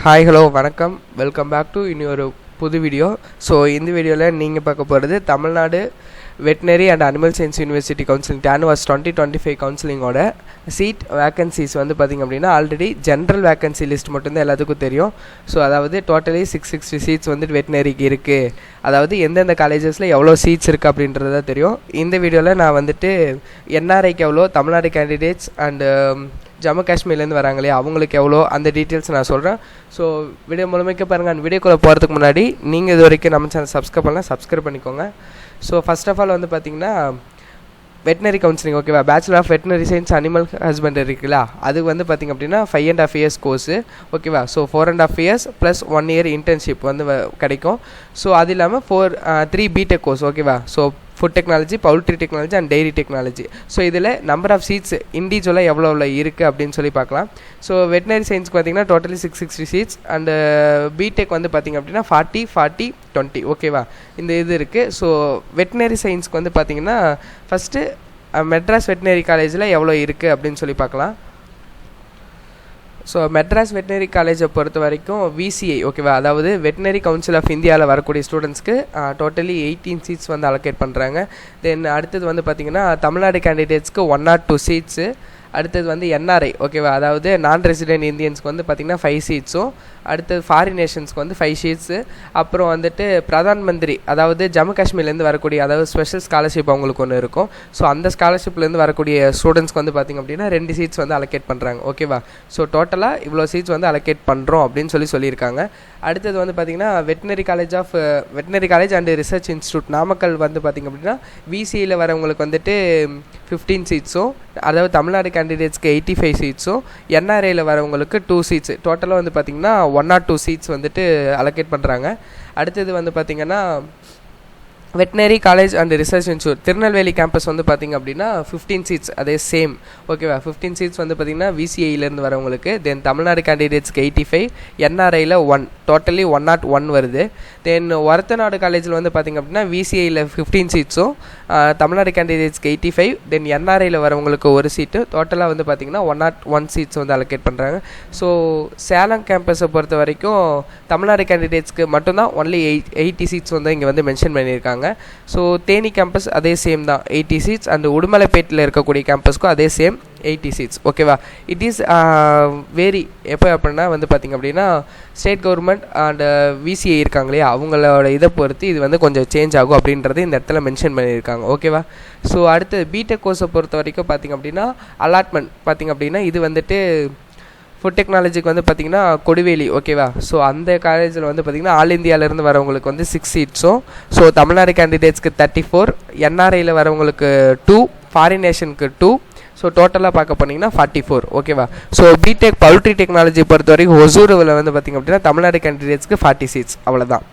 Hi hello வணக்கம், welcome back to இன்னொரு புது வீடியோ. ஸோ இந்த வீடியோவில் நீங்கள் பார்க்க போகிறது Tamil Nadu veterinary and animal science university counselling TANUVAS 2025 கவுன்சிலிங்கோட சீட் வேக்கன்சிஸ் வந்து பார்த்திங்க அப்படின்னா ஆல்ரெடி ஜென்ரல் வேக்கன்சி லிஸ்ட் மட்டும்தான் எல்லாத்துக்கும் தெரியும். ஸோ அதாவது டோட்டலி 660 சீட்ஸ் வந்துட்டு வெட்டினரிக்கு இருக்குது. அதாவது எந்தெந்த காலேஜஸில் எவ்வளோ சீட்ஸ் இருக்குது அப்படின்றது தான் தெரியும். இந்த வீடியோவில் நான் வந்துட்டு என்ஆர்ஐக்கு எவ்வளோ, தமிழ்நாடு கேண்டிடேட்ஸ் அண்டு ஜம்மு காஷ்மீர்லேருந்து வராங்க இல்லையா அவங்களுக்கு எவ்வளோ, அந்த டீட்டெயில்ஸ் நான் சொல்கிறேன். ஸோ வீடியோ மூலமாக பாருங்கள். அந்த வீடியோக்குள்ளே போகிறதுக்கு முன்னாடி நீங்கள் இது வரைக்கும் நம்ம சேனல் சப்ஸ்கிரைப் பண்ணலாம், சப்ஸ்கிரைப் பண்ணிக்கோங்க. ஸோ ஃபர்ஸ்ட் ஆஃப் ஆல் வந்து பார்த்திங்கன்னா வெட்டினரி கவுன்சிலிங் ஓகேவா, bachelor of veterinary science animal husbandry இருக்குல்ல, அது வந்து பார்த்திங்க அப்படின்னா 5.5 years கோர்ஸு ஓகேவா. So 4.5 years plus 1 year internship வந்து கிடைக்கும். ஸோ அது இல்லாமல் 3 பிடெக் கோர்ஸ் ஓகேவா. So food technology, poultry technology and dairy technology. So இதில் நம்பர் ஆஃப் சீட்ஸ் இண்டிவிஜுவலாக எவ்வளோ இருக்குது அப்படின்னு சொல்லி பார்க்கலாம். ஸோ வெட்டினரி சயின்ஸ்க்கு பார்த்திங்கன்னா டோட்டலி 660 சீட்ஸ் அண்டு பிடெக் வந்து பார்த்திங்க அப்படின்னா 40-40-20 ஓகேவா, இந்த இது இருக்குது. ஸோ வெட்டினரி சயின்ஸ்க்கு வந்து பார்த்திங்கன்னா ஃபஸ்ட்டு மெட்ராஸ் வெட்டினரி காலேஜில் எவ்வளோ இருக்குது அப்படின்னு சொல்லி பார்க்கலாம். ஸோ மெட்ராஸ் வெட்டினரி காலேஜை பொறுத்த வரைக்கும் விசிஐ ஓகேவா, அதாவது வெட்டினரி கவுன்சில் ஆஃப் இந்தியாவில் வரக்கூடிய ஸ்டூடெண்ட்ஸ்க்கு டோட்டலி 18 சீட்ஸ் வந்து அலோகேட் பண்ணுறாங்க. தென் அடுத்தது வந்து பார்த்திங்கன்னா தமிழ்நாடு கேண்டிடேட்ஸ்க்கு 102 சீட்ஸு. அடுத்தது வந்து என்ஆர்ஐ ஓகேவா, அதாவது நான் ரெசிடென்ட் இந்தியன்ஸ்க்கு வந்து பார்த்திங்கன்னா 5 சீட்ஸும், அடுத்தது ஃபாரின் நேஷன்ஸ்க்கு வந்து 5 சீட்ஸு. அப்புறம் வந்துட்டு பிரதான் மந்திரி, அதாவது ஜம்மு காஷ்மீர்லேருந்து வரக்கூடிய, அதாவது ஸ்பெஷல் ஸ்காலர்ஷிப் அவங்களுக்கு ஒன்று இருக்கும். ஸோ அந்த ஸ்காலர்ஷிப்லேருந்து வரக்கூடிய ஸ்டூடெண்ட்ஸ்க்கு வந்து பார்த்திங்க அப்படின்னா 2 சீட்ஸ் வந்து அலோகேட் பண்ணுறாங்க ஓகேவா. ஸோ டோட்டலாக இவ்வளோ சீட்ஸ் வந்து அலோகேட் பண்ணுறோம் அப்படின்னு சொல்லியிருக்காங்க. அடுத்தது வந்து பார்த்திங்கன்னா veterinary college and research institute Namakkal வந்து பார்த்திங்க அப்படின்னா விசியில் வரவங்களுக்கு வந்துட்டு 15 சீட்ஸும், அதாவது தமிழ்நாடு கேண்டிடேட்ஸ்க்கு 85 சீட்ஸும், என்ஆர்ஐயில் வரவங்களுக்கு 2 சீட்ஸ், டோட்டலாக வந்து பார்த்திங்கன்னா 102 சீட்ஸ் வந்துட்டு அலோகேட் பண்ணுறாங்க. அடுத்தது வந்து பார்த்திங்கன்னா veterinary college and research institute Tirunelveli campus வந்து பார்த்திங்க அப்படின்னா 15 சீட்ஸ், அதே சேம் ஓகேவா. 15 சீட்ஸ் வந்து பார்த்திங்கன்னா விசிஐலேருந்து வரவங்களுக்கு. தென் தமிழ்நாடு கேண்டிடேட்ஸ்க்கு 85, என்ஆர்ஐயில் 1, டோட்டலி 101 வருது. தென் ஒரத்தநாடு காலேஜில் வந்து பார்த்திங்க அப்படின்னா விசிஐயில் 15 சீட்ஸும், தமிழ்நாடு கேண்டிடேட்ஸ்க்கு 85, தென் என்ஆர்ஐயில் வரவங்களுக்கு 1 சீட்டு, டோட்டலாக வந்து பார்த்திங்கன்னா 101 சீட்ஸ் வந்து அலோகேட் பண்ணுறாங்க. ஸோ சேலம் கேம்பஸை பொறுத்த வரைக்கும் தமிழ்நாடு கேண்டிடேட்ஸ்க்கு மட்டும்தான் ஒன்லி 80 சீட்ஸ் வந்து இங்கே வந்து மென்ஷன் பண்ணியிருக்காங்க. ஸோ தேனி கேம்பஸ் அதே சேம் தான் 80 சீட்ஸ், அண்ட் உடுமலைப்பேட்டில் இருக்கக்கூடிய கேம்பஸ்க்கும் அதே சேம் 80 சீட்ஸ் ஓகேவா. இட் இஸ் வேரி எப்போ அப்படின்னா வந்து பார்த்திங்க அப்படின்னா ஸ்டேட் கவர்மெண்ட் அண்ட் விசிஐ இருக்காங்க இல்லையா அவங்களோட இதை பொறுத்து இது வந்து கொஞ்சம் சேஞ்ச் ஆகும் அப்படின்றது இந்த இடத்துல மென்ஷன் பண்ணியிருக்காங்க ஓகேவா. ஸோ அடுத்து பிடெக் கோர்ஸை பொறுத்த வரைக்கும் பார்த்திங்க அப்படின்னா அலாட்மெண்ட் பார்த்திங்க அப்படின்னா இது வந்துட்டு ஃபுட் டெக்னாலஜிக்கு வந்து பார்த்திங்கன்னா கொடிவேலி ஓகேவா. ஸோ அந்த காலேஜில் வந்து பார்த்திங்கன்னா ஆல் இந்தியாவிலேருந்து வரவங்களுக்கு வந்து 6 சீட்ஸும், ஸோ தமிழ்நாடு கேண்டிடேட்ஸ்க்கு 34, என்ஆர்ஐயில் வரவங்களுக்கு 2, ஃபாரின் நேஷனுக்கு 2, ஸோ டோட்டலாக பார்க்க போனீங்கன்னா 44 ஓகேவா. ஸோ பிடெக் பவுல்ட்ரி டெக்னாலஜி பொறுத்த வரைக்கும் ஒசூரில் வந்து பார்த்திங்க அப்படின்னா தமிழ்நாடு கேண்டிடேட்ஸ்க்கு 40 சீட்ஸ் அவ்வளோதான்.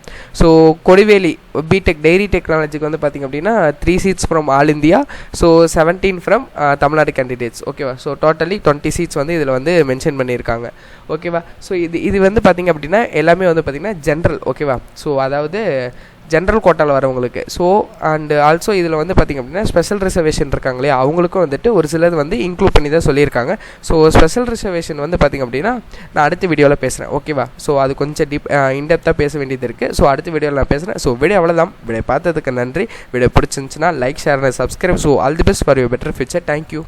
ஸோ கொடிவேலி பிடெக் டெய்ரி டெக்னாலஜிக்கு வந்து பார்த்திங்க அப்படின்னா 3 seats from all India, so 17 from Tamil Nadu candidates ஓகேவா. ஸோ டோட்டலி 20 சீட்ஸ் வந்து இதில் வந்து மென்ஷன் பண்ணியிருக்காங்க ஓகேவா. ஸோ இது வந்து பார்த்திங்க அப்படின்னா எல்லாமே வந்து பார்த்திங்கன்னா ஜென்ரல் ஓகேவா. ஸோ அதாவது ஜென்ரல் கோட்டாவில் வரவங்களுக்கு. ஸோ அண்டு ஆல்சோ இதில் வந்து பார்த்திங்க அப்படின்னா ஸ்பெஷல் ரிசர்வேஷன் இருக்காங்களே அவங்களுக்கும் வந்துட்டு ஒரு சிலது வந்து இன்க்ளூட் பண்ணி தான் சொல்லியிருக்காங்க. ஸோ ஸ்பெஷல் ரிசர்வேஷன் வந்து பார்த்திங்க அப்படின்னா நான் அடுத்த வீடியோவில் பேசுகிறேன் ஓகேவா. ஸோ அது கொஞ்சம் இன்டெப்த்தாக பேச வேண்டியது இருக்குது. ஸோ அடுத்த வீடியோவில் நான் பேசுகிறேன். ஸோ வீடியோ அவ்வளோதான். வீடியோ பார்த்ததுக்கு நன்றி. வீடியோ பிடிச்சிருந்துச்சுன்னா like, share and subscribe. So all the best for your better future. Thank you.